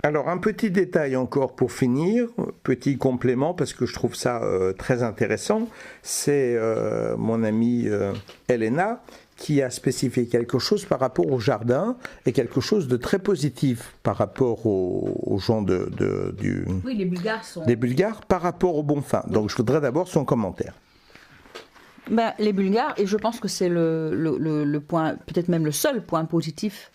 Alors un petit détail encore pour finir, petit complément parce que je trouve ça très intéressant, c'est mon amie Elena qui a spécifié quelque chose par rapport au jardin et quelque chose de très positif par rapport aux gens Oui, les Bulgares sont... des Bulgares par rapport au Bonfin. Donc je voudrais d'abord son commentaire. Ben, les Bulgares, et je pense que c'est le point, peut-être même le seul point positif,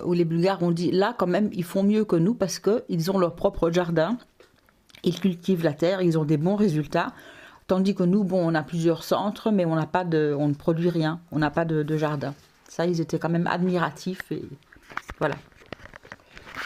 où les Bulgares ont dit, là quand même, ils font mieux que nous parce qu'ils ont leur propre jardin, ils cultivent la terre, ils ont des bons résultats, tandis que nous, bon, on a plusieurs centres, mais on ne produit rien, on n'a pas de jardin. Ça, ils étaient quand même admiratifs, et voilà.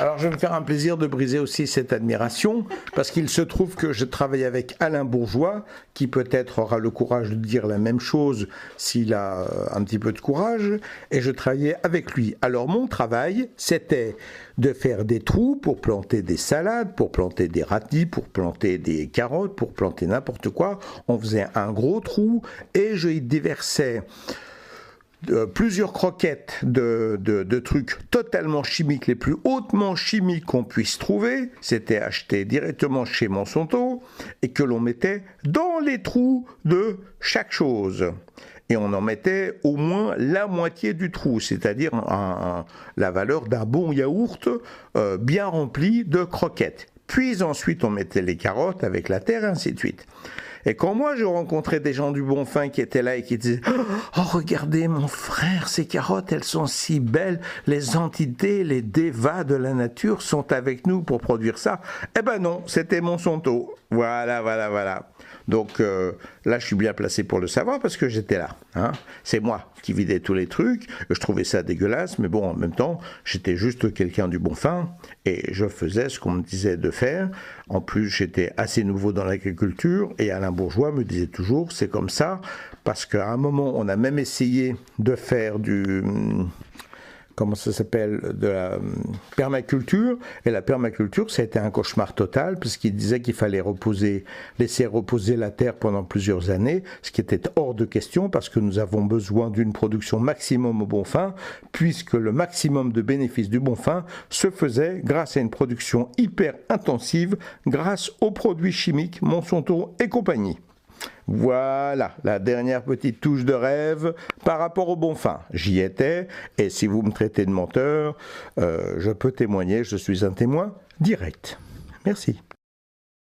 Alors je vais me faire un plaisir de briser aussi cette admiration, parce qu'il se trouve que je travaille avec Alain Bourgeois, qui peut-être aura le courage de dire la même chose s'il a un petit peu de courage, et je travaillais avec lui. Alors mon travail, c'était de faire des trous pour planter des salades, pour planter des radis, pour planter des carottes, pour planter n'importe quoi. On faisait un gros trou, et je y déversais plusieurs croquettes de trucs totalement chimiques, les plus hautement chimiques qu'on puisse trouver. C'était acheté directement chez Monsanto et que l'on mettait dans les trous de chaque chose. Et on en mettait au moins la moitié du trou, c'est-à-dire la valeur d'un bon yaourt bien rempli de croquettes. Puis ensuite on mettait les carottes avec la terre et ainsi de suite. Et quand moi je rencontrais des gens du Bonfin qui étaient là et qui disaient « Oh regardez mon frère, ces carottes elles sont si belles, les entités, les dévas de la nature sont avec nous pour produire ça », eh ben non, c'était Monsanto. Voilà. Donc là je suis bien placé pour le savoir parce que j'étais là. Hein. C'est moi qui vidais tous les trucs, je trouvais ça dégueulasse, mais bon en même temps j'étais juste quelqu'un du Bonfin et je faisais ce qu'on me disait de faire. En plus j'étais assez nouveau dans l'agriculture et Alain Bourgeois me disait toujours c'est comme ça parce qu'à un moment on a même essayé de faire comment ça s'appelle, de la permaculture, et la permaculture, ça a été un cauchemar total, puisqu'il disait qu'il fallait laisser reposer la terre pendant plusieurs années, ce qui était hors de question, parce que nous avons besoin d'une production maximum au Bonfin, puisque le maximum de bénéfices du Bonfin se faisait grâce à une production hyper intensive, grâce aux produits chimiques Monsanto et compagnie. Voilà, la dernière petite touche de rêve par rapport au Bonfin. J'y étais, et si vous me traitez de menteur, je peux témoigner, je suis un témoin direct. Merci.